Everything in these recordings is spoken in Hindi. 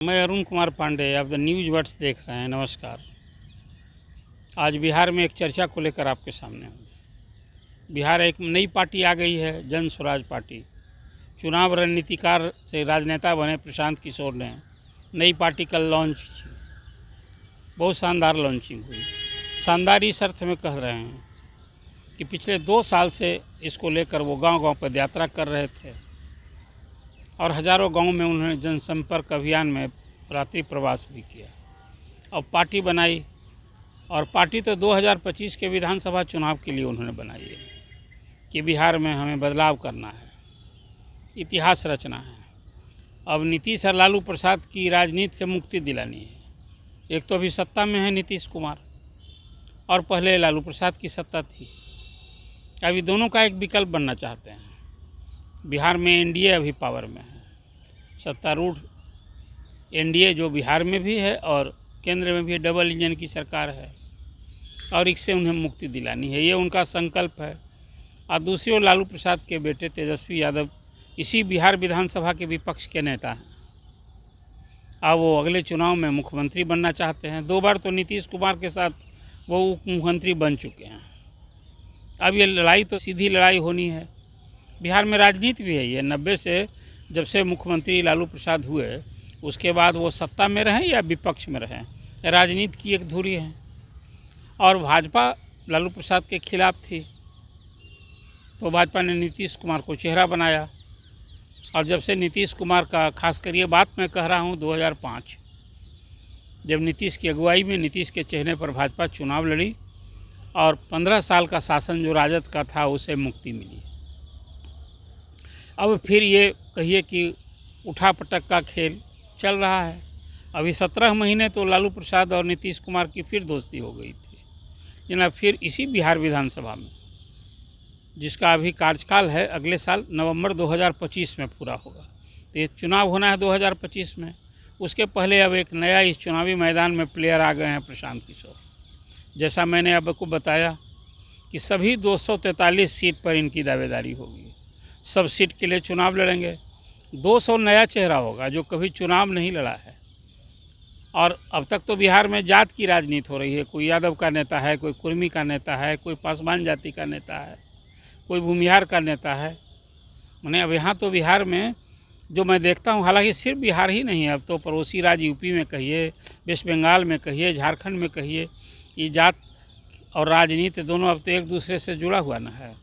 मैं अरुण कुमार पांडे, आप द न्यूज वर्ड्स देख रहे हैं। नमस्कार। आज बिहार में एक चर्चा को लेकर आपके सामने हूँ। बिहार एक नई पार्टी आ गई है, जन स्वराज पार्टी। चुनाव रणनीतिकार से राजनेता बने प्रशांत किशोर ने नई पार्टी कल लॉन्च की। बहुत शानदार लॉन्चिंग हुई। शानदार इस अर्थ में कह रहे हैं कि पिछले 2 साल से इसको लेकर वो गांव-गांव पद यात्रा कर रहे थे और हज़ारों गांव में उन्होंने जनसंपर्क अभियान में रात्रि प्रवास भी किया। अब पार्टी बनाई और पार्टी तो 2025 के विधानसभा चुनाव के लिए उन्होंने बनाई है कि बिहार में हमें बदलाव करना है, इतिहास रचना है। अब नीतीश और लालू प्रसाद की राजनीति से मुक्ति दिलानी है। एक तो अभी सत्ता में है नीतीश कुमार और पहले लालू प्रसाद की सत्ता थी। अभी दोनों का एक विकल्प बनना चाहते हैं। बिहार में एनडीए अभी पावर में है, सत्तारूढ़ एनडीए जो बिहार में भी है और केंद्र में भी डबल इंजन की सरकार है और इससे उन्हें मुक्ति दिलानी है, ये उनका संकल्प है। और दूसरी ओर लालू प्रसाद के बेटे तेजस्वी यादव इसी बिहार विधानसभा के विपक्ष के नेता हैं। अब वो अगले चुनाव में मुख्यमंत्री बनना चाहते हैं। 2 बार तो नीतीश कुमार के साथ वो उप मुख्यमंत्री बन चुके हैं। अब ये लड़ाई तो सीधी लड़ाई होनी है। बिहार में राजनीति भी है ये। 90 से जब से मुख्यमंत्री लालू प्रसाद हुए उसके बाद वो सत्ता में रहें या विपक्ष में रहें, राजनीति की एक धुरी है। और भाजपा लालू प्रसाद के खिलाफ थी तो भाजपा ने नीतीश कुमार को चेहरा बनाया। और जब से नीतीश कुमार का, खासकर ये बात मैं कह रहा हूँ 2005 जब नीतीश की अगुवाई में नीतीश के चेहरे पर भाजपा चुनाव लड़ी और 15 साल का शासन जो राजद का था उसे मुक्ति मिली। अब फिर ये कहिए कि उठापटक का खेल चल रहा है। अभी 17 महीने तो लालू प्रसाद और नीतीश कुमार की फिर दोस्ती हो गई थी, लेकिन अब फिर इसी बिहार विधानसभा में, जिसका अभी कार्यकाल है अगले साल नवंबर 2025 में पूरा होगा, तो ये चुनाव होना है 2025 में। उसके पहले अब एक नया इस चुनावी मैदान में प्लेयर आ गए हैं, प्रशांत किशोर। जैसा मैंने आपको बताया कि सभी 243 सीट पर इनकी दावेदारी होगी। सब सीट के लिए चुनाव लड़ेंगे। 200 नया चेहरा होगा जो कभी चुनाव नहीं लड़ा है। और अब तक तो बिहार में जात की राजनीति हो रही है। कोई यादव का नेता है, कोई कुर्मी का नेता है, कोई पासवान जाति का नेता है, कोई भूमिहार का नेता है। मैंने अब यहाँ तो बिहार में जो मैं देखता हूँ, हालांकि सिर्फ बिहार ही नहीं है, अब तो पड़ोसी राज्य यूपी में कहिए, वेस्ट बंगाल में कहिए, झारखंड में कहिए, ये जात और राजनीति दोनों अब तो एक दूसरे से जुड़ा हुआ न है।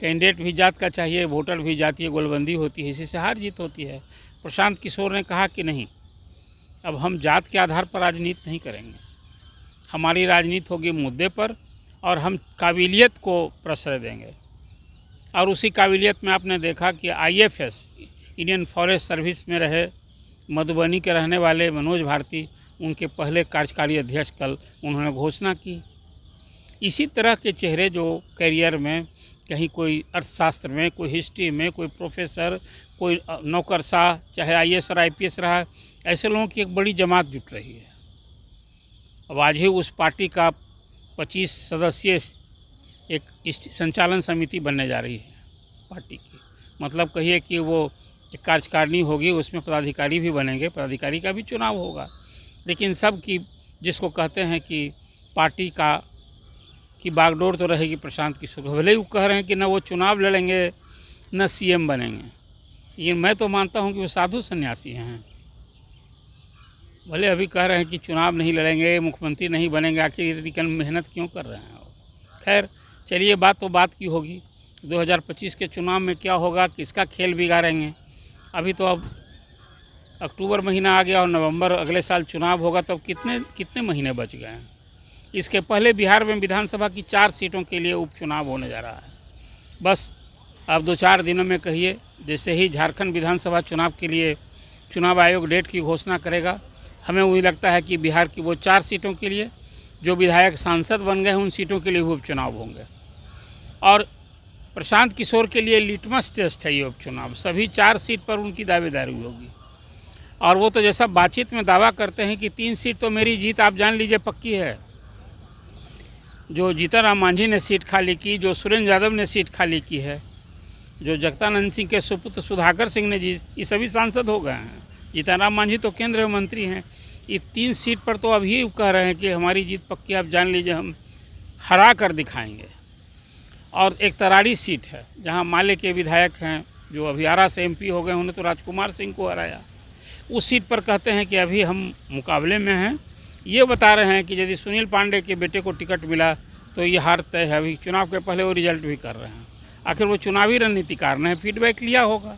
कैंडिडेट भी जात का चाहिए, वोटर भी जातीय गोलबंदी होती है, इसी से हार जीत होती है। प्रशांत किशोर ने कहा कि नहीं, अब हम जात के आधार पर राजनीति नहीं करेंगे। हमारी राजनीति होगी मुद्दे पर और हम काबिलियत को प्रश्रय देंगे। और उसी काबिलियत में आपने देखा कि आईएफएस, इंडियन फॉरेस्ट सर्विस में रहे मधुबनी के रहने वाले मनोज भारती, उनके पहले कार्यकारी अध्यक्ष कल उन्होंने घोषणा की। इसी तरह के चेहरे जो करियर में कहीं कोई अर्थशास्त्र में, कोई हिस्ट्री में, कोई प्रोफेसर, कोई नौकरशाह, चाहे आईएएस और आईपीएस रहा, ऐसे लोगों की एक बड़ी जमात जुट रही है। अब आज ही उस पार्टी का 25 सदस्यीय एक संचालन समिति बनने जा रही है पार्टी की। मतलब कहिए कि वो एक कार्यकारिणी होगी, उसमें पदाधिकारी भी बनेंगे, पदाधिकारी का भी चुनाव होगा। लेकिन सब की, जिसको कहते हैं कि पार्टी की बागडोर तो रहेगी प्रशांत किशोर। भले ही वो कह रहे हैं कि न वो चुनाव लड़ेंगे न सीएम बनेंगे, लेकिन मैं तो मानता हूं कि वो साधु सन्यासी हैं। भले अभी कह रहे हैं कि चुनाव नहीं लड़ेंगे, मुख्यमंत्री नहीं बनेंगे, आखिर इतनी मेहनत क्यों कर रहे हैं। खैर चलिए, बात तो बात की होगी। 2025 के चुनाव में क्या होगा, किसका खेल बिगाड़ेंगे। अभी तो अब अक्टूबर महीना आ गया और नवंबर अगले साल चुनाव होगा, तो कितने महीने बच गए हैं। इसके पहले बिहार में विधानसभा की 4 सीटों के लिए उपचुनाव होने जा रहा है। बस अब 2-4 दिनों में कहिए, जैसे ही झारखंड विधानसभा चुनाव के लिए चुनाव आयोग डेट की घोषणा करेगा, हमें वही लगता है कि बिहार की वो 4 सीटों के लिए जो विधायक सांसद बन गए हैं उन सीटों के लिए उपचुनाव होंगे। और प्रशांत किशोर के लिए लिटमस टेस्ट है ये उपचुनाव। सभी 4 सीट पर उनकी दावेदारी होगी। और वो तो जैसा बातचीत में दावा करते हैं कि 3 सीट तो मेरी जीत आप जान लीजिए पक्की है। जो जीतन राम मांझी ने सीट खाली की, जो सुरेंद्र यादव ने सीट खाली की है, जो जगदानंद सिंह के सुपुत्र सुधाकर सिंह ने ये सभी सांसद हो गए हैं। जीतन राम मांझी तो केंद्र मंत्री हैं। ये 3 सीट पर तो अभी कह रहे हैं कि हमारी जीत पक्की, आप जान लीजिए हम हरा कर दिखाएंगे। और एक तरारी सीट है जहां माले के विधायक हैं जो अभी आरा से एमपी हो गए, उन्होंने तो राजकुमार सिंह को हराया। उस सीट पर कहते हैं कि अभी हम मुकाबले में हैं। ये बता रहे हैं कि यदि सुनील पांडे के बेटे को टिकट मिला तो ये हार तय है। अभी चुनाव के पहले वो रिजल्ट भी कर रहे हैं। आखिर वो चुनावी रणनीतिकार ने फीडबैक लिया होगा।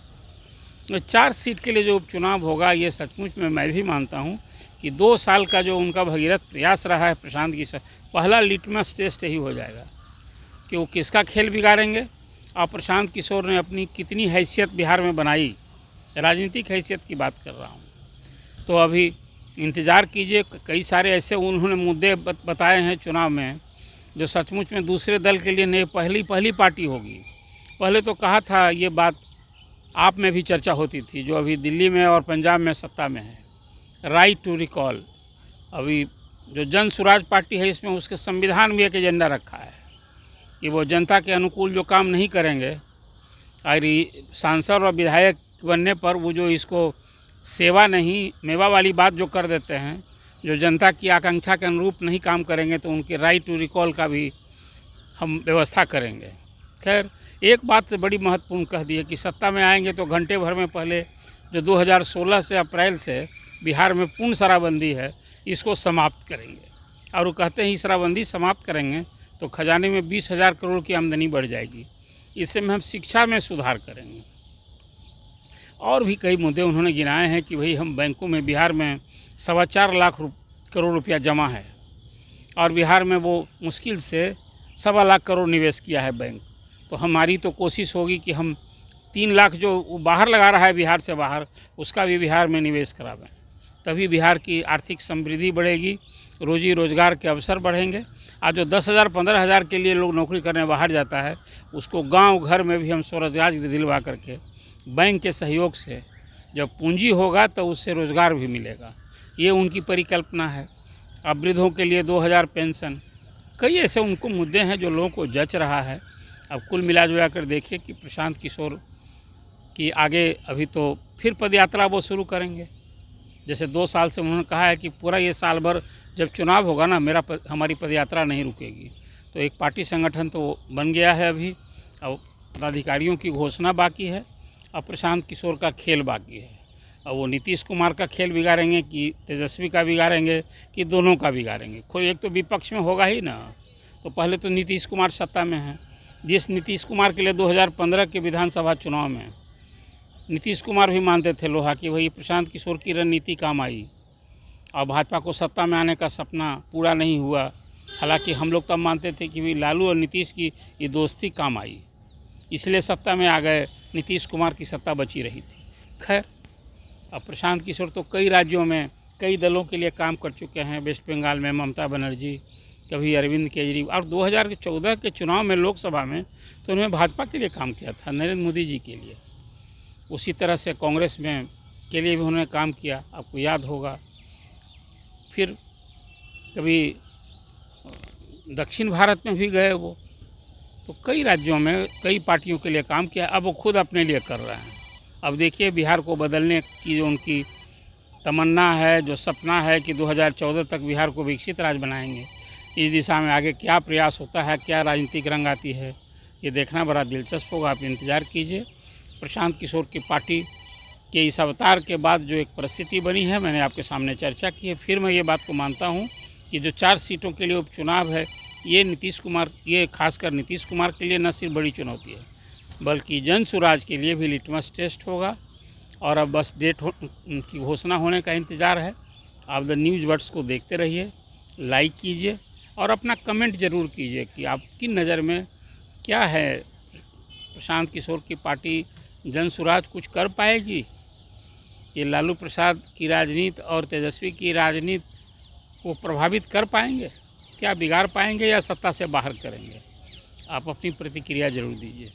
तो 4 सीट के लिए जो उपचुनाव होगा, ये सचमुच में मैं भी मानता हूँ कि 2 साल का जो उनका भगीरथ प्रयास रहा है प्रशांत की, पहला लिटमस टेस्ट यही हो जाएगा कि वो किसका खेल बिगाड़ेंगे और प्रशांत किशोर ने अपनी कितनी हैसियत बिहार में बनाई। राजनीतिक हैसियत की बात कर रहा हूँ। तो अभी इंतज़ार कीजिए। कई सारे ऐसे उन्होंने मुद्दे बताए हैं चुनाव में जो सचमुच में दूसरे दल के लिए नई पहली पार्टी होगी। पहले तो कहा था, ये बात आप में भी चर्चा होती थी, जो अभी दिल्ली में और पंजाब में सत्ता में है, राइट टू रिकॉल। अभी जो जन स्वराज पार्टी है, इसमें उसके संविधान में एक एजेंडा रखा है कि वो जनता के अनुकूल जो काम नहीं करेंगे, और सांसद और विधायक बनने पर वो जो इसको सेवा नहीं मेवा वाली बात जो कर देते हैं, जो जनता की आकांक्षा के अनुरूप नहीं काम करेंगे, तो उनके राइट टू रिकॉल का भी हम व्यवस्था करेंगे। खैर, एक बात से बड़ी महत्वपूर्ण कह दी है कि सत्ता में आएंगे तो घंटे भर में पहले जो 2016 से अप्रैल से बिहार में पूर्ण शराबबंदी है, इसको समाप्त करेंगे। और वो कहते हैं शराबबंदी समाप्त करेंगे तो खजाने में 20,000 करोड़ की आमदनी बढ़ जाएगी। इससे में हम शिक्षा में सुधार करेंगे। और भी कई मुद्दे उन्होंने गिनाए हैं कि भाई हम बैंकों में, बिहार में 4.25 लाख करोड़ रुपया जमा है और बिहार में वो मुश्किल से 1.25 लाख करोड़ निवेश किया है बैंक। तो हमारी तो कोशिश होगी कि हम 3 लाख जो बाहर लगा रहा है बिहार से बाहर, उसका भी बिहार में निवेश करावें। तभी बिहार की आर्थिक समृद्धि बढ़ेगी, रोजी रोजगार के अवसर बढ़ेंगे। आज जो 10,000 15,000 के लिए लोग नौकरी करने बाहर जाता है, उसको गांव घर में भी हम स्वरोजगार दिलवा करके बैंक के सहयोग से जब पूंजी होगा तो उससे रोज़गार भी मिलेगा। ये उनकी परिकल्पना है। अब वृद्धों के लिए 2,000 पेंशन, कई ऐसे उनको मुद्दे हैं जो लोगों को जच रहा है। अब कुल मिला जुला कर देखिए कि प्रशांत किशोर की आगे अभी तो फिर पदयात्रा वो शुरू करेंगे। जैसे 2 साल से उन्होंने कहा है कि पूरा ये साल भर जब चुनाव होगा ना, हमारी पदयात्रा नहीं रुकेगी। तो एक पार्टी संगठन तो बन गया है अभी। अब पदाधिकारियों की घोषणा बाकी है और प्रशांत किशोर का खेल बाकी है। अब वो नीतीश कुमार का खेल बिगाड़ेंगे कि तेजस्वी का बिगाड़ेंगे कि दोनों का बिगाड़ेंगे। कोई एक तो विपक्ष में होगा ही ना। तो पहले तो नीतीश कुमार सत्ता में है। जिस नीतीश कुमार के लिए 2015 के विधानसभा चुनाव में नीतीश कुमार भी मानते थे लोहा कि भाई प्रशांत किशोर की रणनीति काम आई, और भाजपा को सत्ता में आने का सपना पूरा नहीं हुआ। हालांकि हम लोग तब मानते थे कि भाई लालू और नीतीश की ये दोस्ती काम आई, इसलिए सत्ता में आ गए, नीतीश कुमार की सत्ता बची रही थी। खैर, अब प्रशांत किशोर तो कई राज्यों में कई दलों के लिए काम कर चुके हैं। वेस्ट बंगाल में ममता बनर्जी, कभी अरविंद केजरीवाल, और 2014 के चुनाव में लोकसभा में तो उन्होंने भाजपा के लिए काम किया था, नरेंद्र मोदी जी के लिए। उसी तरह से कांग्रेस में के लिए भी उन्होंने काम किया, आपको याद होगा। फिर कभी दक्षिण भारत में भी गए वो, तो कई राज्यों में कई पार्टियों के लिए काम किया। अब वो खुद अपने लिए कर रहे हैं। अब देखिए बिहार को बदलने की जो उनकी तमन्ना है, जो सपना है कि 2014 तक बिहार को विकसित राज्य बनाएंगे, इस दिशा में आगे क्या प्रयास होता है, क्या राजनीतिक रंग आती है, ये देखना बड़ा दिलचस्प होगा। आप इंतज़ार कीजिए। प्रशांत किशोर की पार्टी के इस अवतार के बाद जो एक परिस्थिति बनी है, मैंने आपके सामने चर्चा की है। फिर मैं ये बात को मानता हूँ कि जो 4 सीटों के लिए उपचुनाव है, ये खासकर नीतीश कुमार के लिए न सिर्फ बड़ी चुनौती है, बल्कि जन स्वराज के लिए भी लिटमस टेस्ट होगा। और अब बस डेट की घोषणा होने का इंतज़ार है। आप द न्यूज़ वर्ड्स को देखते रहिए, लाइक कीजिए और अपना कमेंट ज़रूर कीजिए कि आपकी नज़र में क्या है, प्रशांत किशोर की पार्टी जन स्वराज कुछ कर पाएगी? ये लालू प्रसाद की राजनीति और तेजस्वी की राजनीति को प्रभावित कर पाएंगे? क्या बिगाड़ पाएंगे या सत्ता से बाहर करेंगे? आप अपनी प्रतिक्रिया ज़रूर दीजिए।